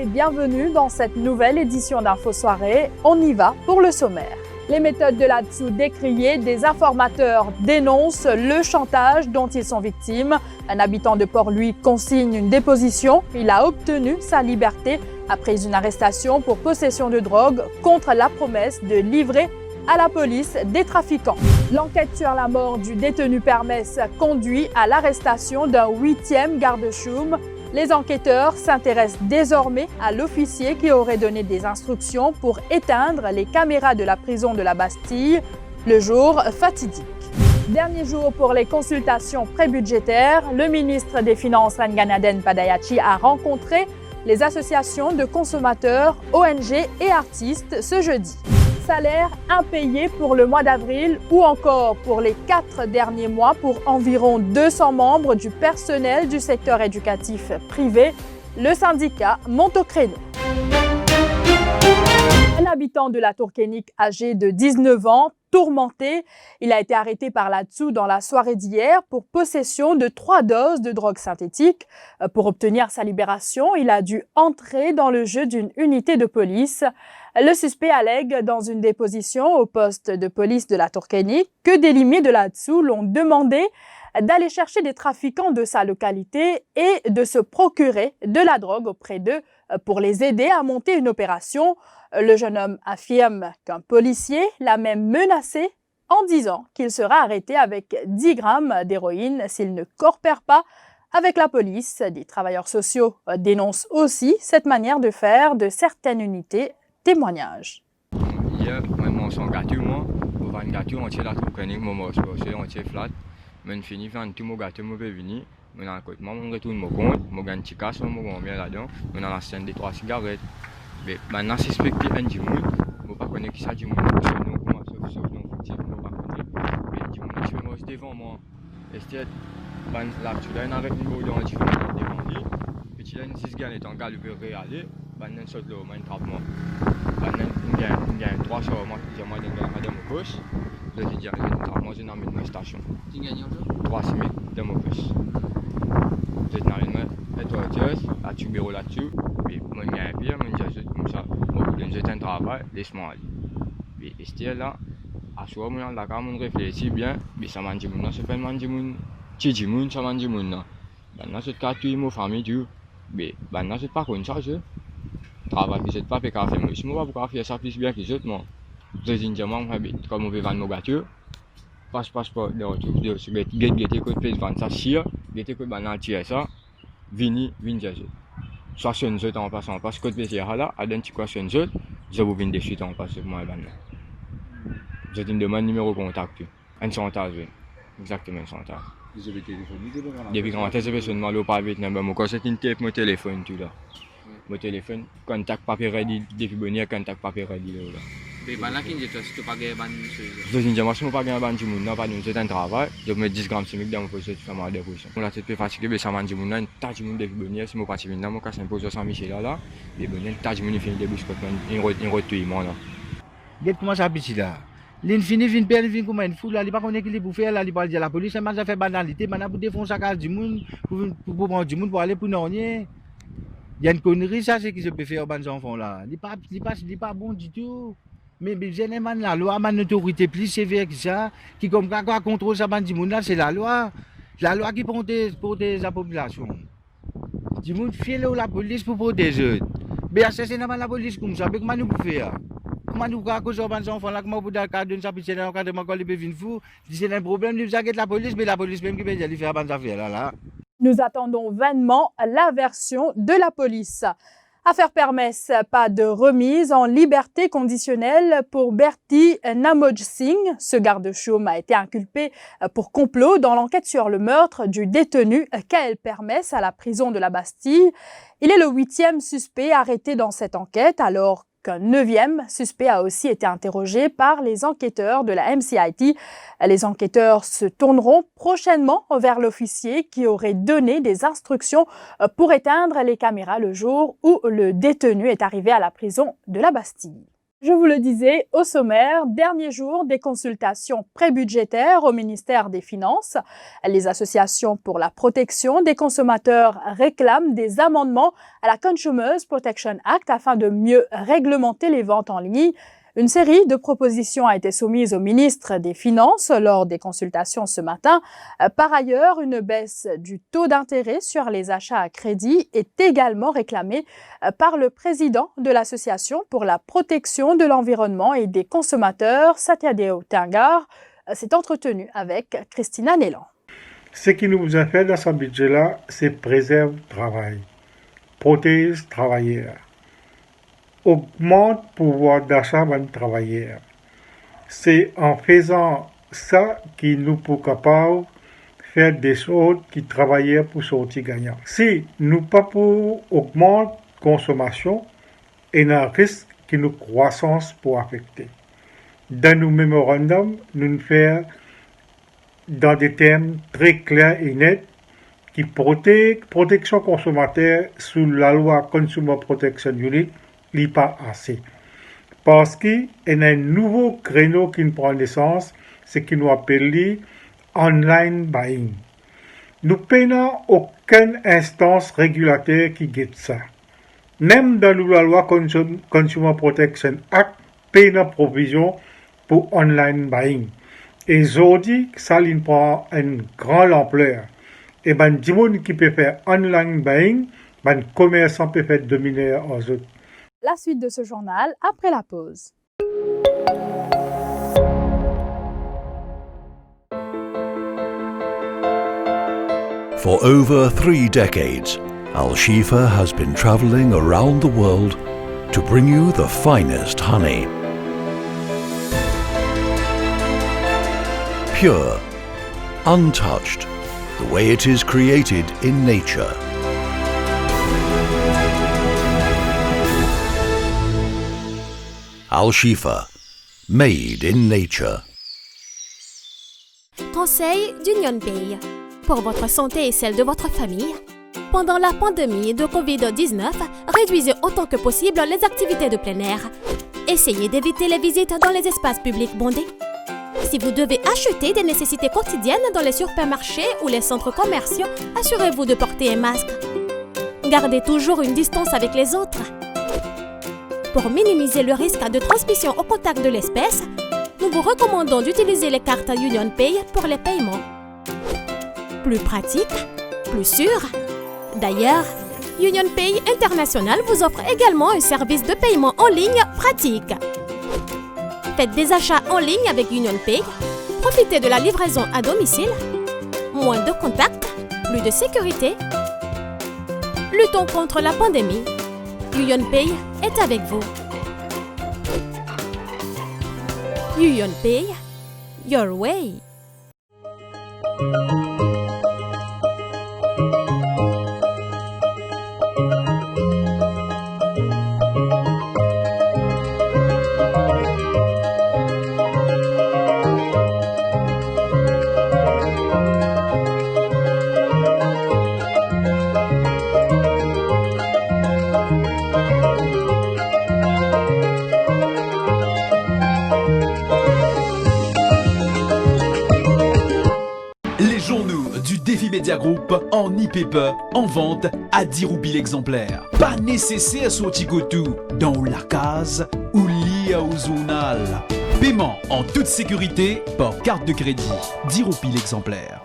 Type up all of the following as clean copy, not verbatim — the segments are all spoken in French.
et bienvenue dans cette nouvelle édition d'Info Soirée. On y va pour le sommaire. Les méthodes de là-dessous décriées, des informateurs dénoncent le chantage dont ils sont victimes. Un habitant de Port-Louis consigne une déposition. Il a obtenu sa liberté après une arrestation pour possession de drogue contre la promesse de livrer à la police des trafiquants. L'enquête sur la mort du détenu Permès conduit à l'arrestation d'un 8e garde-choum. Les enquêteurs s'intéressent désormais à l'officier qui aurait donné des instructions pour éteindre les caméras de la prison de la Bastille le jour fatidique. Dernier jour pour les consultations prébudgétaires, le ministre des Finances Ranganaden Padayachi a rencontré les associations de consommateurs, ONG et artistes ce jeudi. Salaire impayé pour le mois d'avril ou encore pour les 4 derniers mois pour environ 200 membres du personnel du secteur éducatif privé, le syndicat monte au créneau. Un habitant de la Tour-Kénique âgé de 19 ans, tourmenté, il a été arrêté par là-dessous dans la soirée d'hier pour possession de 3 doses de drogue synthétique. Pour obtenir sa libération, il a dû entrer dans le jeu d'une unité de police. Le suspect allègue dans une déposition au poste de police de la Tour-Kénique que des limiers de là-dessous l'ont demandé d'aller chercher des trafiquants de sa localité et de se procurer de la drogue auprès d'eux pour les aider à monter une opération. Le jeune homme affirme qu'un policier l'a même menacé en disant qu'il sera arrêté avec 10 grammes d'héroïne s'il ne coopère pas avec la police. Des travailleurs sociaux dénoncent aussi cette manière de faire de certaines unités. Témoignage. Hier, moi, je suis gâteau, moi. Je vais gâteau entier là, tout connaît, moi, je suis entier flat. Je finis faire tout mon gâteau, je vais venir. Je retourne mon compte, je gagne un petit casse, je bien là-dedans. Je dans la scène des 3 cigarettes. Mais maintenant, si je suspecte un du monde, je ne sais pas qui ça du monde. Sinon, comment sauf non fictif, je ne sais pas connaître. Mais du monde, tu veux me devant moi. Et c'est là, tu as une arrêt de mots dans tu fais devant lui. Puis tu as une 6 gars, et ton gars, il veut réaller. Banan saute là, moi, une trappe moi. Banan, il y a 3 choses, moi, moi, dans mon poche. Là, je dis, moi, je n'ai pas de station. Tu gagnes 3 semaines dans mon poche. Je n'ai pas de station. À tu bureau là-dessus. Puis, moi, il y a un pire, moi, je comme ça. Moi, je fais un travail, laisse-moi aller. Puis, c'est là, à ce moment là, quand on réfléchit bien, puis ça mange mon, ça fait manger mon, chichi mon, ça mange mon. Maintenant, c'est quand tu es ma famille, tu. Mais, maintenant, c'est pas comme ça, je. Travail qui c'est pas fait café moi je me pas faire ça plus bien que les autres moi je dis diamant comme on veut vendre nos gâteaux passe pas de retour de get que fait vendre ça chire get que banal tirer ça vini dire soit sur nous en passant parce que le PCR là identification nous je vous viens de suite en passe moi banal je te demande numéro contact un chantage exactement un chantage depuis quand tu as besoin de mal pas vite moi quand c'est une tape mon téléphone tout là mon téléphone, contact papier ready, depuis bonnier, contact papier ready là. Mais ben là, qui dit tu pas gagner ban je dis moi je ne pas gagner ban du monde, non pas nous c'est un travail, je mets 10 grammes chimique dans mon poche, ça m'a déposé. On a été peu fatigué, mais ça m'a dit mon tas du monde depuis bonnier, si mon parti vient mon cas s'impose sans Michel là, et bonnier tas du monde finit début Scott, il retourne moi là. Get comment ça petit là. L'infini vient perdre vient comme une foule là, il pas connaît qu'il pour faire là, il pas dire la police, mais ça fait banalité, maintenant pour défoncer ça du monde, pour prendre du monde pour aller pour non rien. Il y a une connerie, ça, c'est ce qui se peut faire aux enfants là. Il n'est pas bon du tout. Mais généralement, la loi, une autorité plus sévère que ça, qui comme quoi contrôle ça, c'est la loi. La loi qui protège la population. Du monde fait la police pour protéger. Mais c'est la police comme ça, mais comment nous pouvons faire? Comment nous pouvons causer aux enfants là, comment vous pouvez cadrer ça, puis c'est un cadrement quand ils peuvent venir fou. C'est un problème, nous avons la police, mais la police même qui peut aller faire des affaires là. Nous attendons vainement la version de la police. Affaire Permès, pas de remise en liberté conditionnelle pour Bertie Namoj Singh. Ce garde-chaume a été inculpé pour complot dans l'enquête sur le meurtre du détenu Kael Permès à la prison de la Bastille. Il est le 8e suspect arrêté dans cette enquête, alors qu'un 9e suspect a aussi été interrogé par les enquêteurs de la MCIT. Les enquêteurs se tourneront prochainement vers l'officier qui aurait donné des instructions pour éteindre les caméras le jour où le détenu est arrivé à la prison de la Bastille. Je vous le disais, au sommaire, dernier jour des consultations prébudgétaires au ministère des Finances. Les associations pour la protection des consommateurs réclament des amendements à la Consumer Protection Act afin de mieux réglementer les ventes en ligne. Une série de propositions a été soumise au ministre des Finances lors des consultations ce matin. Par ailleurs, une baisse du taux d'intérêt sur les achats à crédit est également réclamée par le président de l'Association pour la protection de l'environnement et des consommateurs, Satyadeo Tengar, s'est entretenu avec Christina Nélan. Ce qui nous a fait dans ce budget-là, c'est préserve le travail, protège travailleurs, augmente le pouvoir d'achat des travailleurs. C'est en faisant ça que nous sommes capables de faire des choses qui travaillent pour sortir gagnants. Si nous ne pas pour augmenter la consommation, il y a un risque que notre croissance pour affecter. Dans nos mémorandums, nous faisons dans des termes très clairs et nets qui protègent protection consommateur sous la loi Consumer Protection Unit, n'est pas assez. Parce qu'il y a un nouveau créneau qui prend naissance, ce qui nous appelle online buying. Nous n'avons aucune instance régulateur qui guide ça. Même dans la loi Consumer Protection Act, il y a une provision pour online buying. Et aujourd'hui, ça prend une grande ampleur. Et ben, du monde qui peut faire online buying, ben, commerçant peut faire dominer aux autres. La suite de ce journal après la pause. For over 3 decades, Al Shifa has been traveling around the world to bring you the finest honey. Pure, untouched, the way it is created in nature. Al Shifa, made in nature. Conseil d'Union Pay. Pour votre santé et celle de votre famille, pendant la pandémie de Covid-19, réduisez autant que possible les activités de plein air. Essayez d'éviter les visites dans les espaces publics bondés. Si vous devez acheter des nécessités quotidiennes dans les supermarchés ou les centres commerciaux, assurez-vous de porter un masque. Gardez toujours une distance avec les autres. Pour minimiser le risque de transmission au contact de l'espèce, nous vous recommandons d'utiliser les cartes Union Pay pour les paiements. Plus pratique, plus sûr. D'ailleurs, Union Pay International vous offre également un service de paiement en ligne pratique. Faites des achats en ligne avec Union Pay, profitez de la livraison à domicile, moins de contacts, plus de sécurité. Luttons contre la pandémie. Union Pay est avec vous. Union Pay, your way. Media Group en e-paper en vente à 10 roupies l'exemplaire. Pas nécessaire sortir tout dans la case ou lié au journal. Paiement en toute sécurité par carte de crédit. 10 roupies l'exemplaire.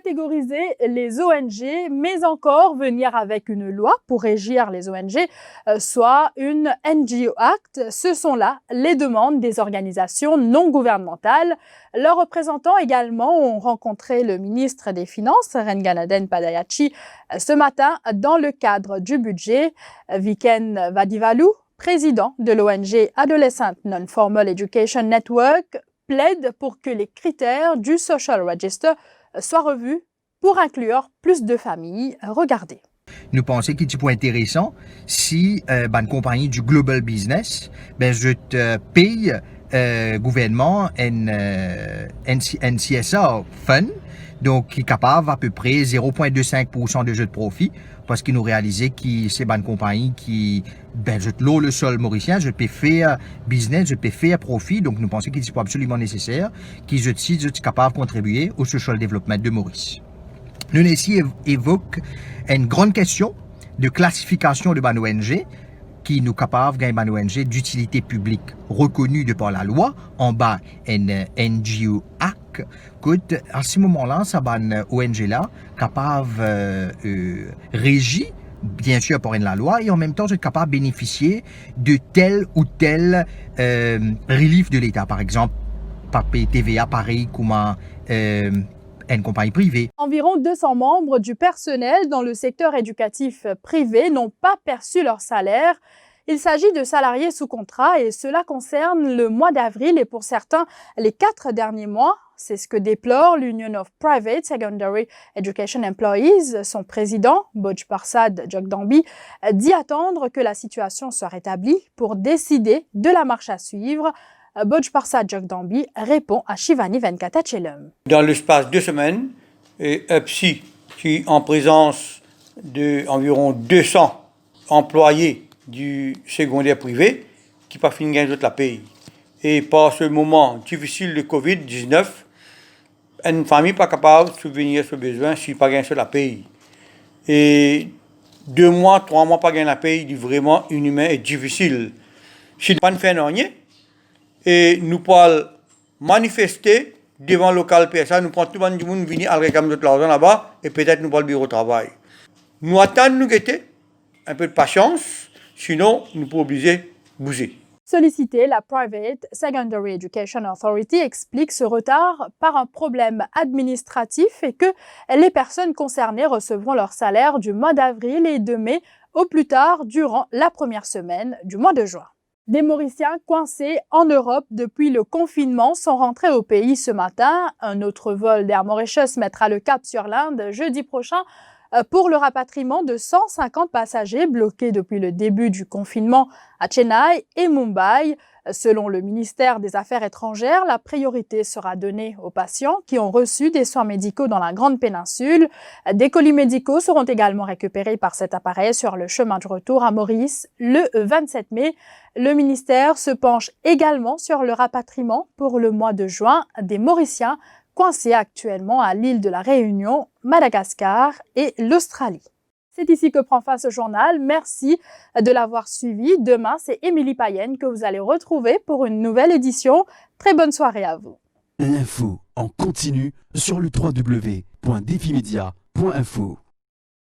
Catégoriser les ONG, mais encore venir avec une loi pour régir les ONG, soit une NGO Act. Ce sont là les demandes des organisations non gouvernementales. Leurs représentants également ont rencontré le ministre des Finances, Renganaden Padayachi, ce matin dans le cadre du budget. Viken Vadivalu, président de l'ONG Adolescent Non-Formal Education Network, plaide pour que les critères du Social Register soient revus pour inclure plus de familles. Regardez. Nous pensons qu'il est intéressant si une compagnie du global business, je te paye gouvernement un CSR fund, donc qui est capable à peu près 0,25% de jeu de profit, parce qu'ils nous réalisé que c'est une compagnie qui, je te le sol mauricien, je peux faire business, je peux faire profit, donc nous pensons qu'il est absolument nécessaire que je suis capable de contribuer au social development de Maurice. Nous ici évoquons une grande question de classification de ban ONG qui nous capable de ban ONG d'utilité publique reconnue de par la loi en bas un NGO Act. À ce moment-là, ça ban ONG là capable régie bien sûr par la loi et en même temps être capable de bénéficier de tel ou tel relief de l'État, par exemple par TVA pareil comme une compagnie privée. Environ 200 membres du personnel dans le secteur éducatif privé n'ont pas perçu leur salaire. Il s'agit de salariés sous contrat et cela concerne le mois d'avril et pour certains les 4 derniers mois. C'est ce que déplore l'Union of Private Secondary Education Employees. Son président, Boj Parsad Jagdambi, dit attendre que la situation soit rétablie pour décider de la marche à suivre. Boj Parsad Jagdambi répond à Shivani Venkatachelum. Dans l'espace de 2 semaines, UPSI, qui est en présence d'environ 200 employés du secondaire privé, qui pas fini gagner toute la pays. Et par ce moment difficile de Covid-19, une famille pas capable de subvenir ce besoin si pas gagner sur la pays. Et 2 mois, 3 mois pas gagner la pays, c'est vraiment inhumain et difficile. Si pas ne fait rien, et nous pouvons manifester devant le local PSA, nous prenons tout le monde venir à réclamer de l'argent là-bas et peut-être nous allons au bureau de travail. Nous attendons, nous guetter, un peu de patience, sinon nous pouvons obliger de bouger. Sollicité, la Private Secondary Education Authority explique ce retard par un problème administratif et que les personnes concernées recevront leur salaire du mois d'avril et de mai au plus tard durant la première semaine du mois de juin. Des Mauriciens coincés en Europe depuis le confinement sont rentrés au pays ce matin. Un autre vol d'Air Mauritius mettra le cap sur l'Inde jeudi prochain pour le rapatriement de 150 passagers bloqués depuis le début du confinement à Chennai et Mumbai. Selon le ministère des Affaires étrangères, la priorité sera donnée aux patients qui ont reçu des soins médicaux dans la Grande Péninsule. Des colis médicaux seront également récupérés par cet appareil sur le chemin de retour à Maurice le 27 mai. Le ministère se penche également sur le rapatriement pour le mois de juin des Mauriciens coincés actuellement à l'île de la Réunion, Madagascar et l'Australie. C'est ici que prend fin ce journal. Merci de l'avoir suivi. Demain, c'est Émilie Payenne que vous allez retrouver pour une nouvelle édition. Très bonne soirée à vous. L'info en continu sur le www.defimedia.info.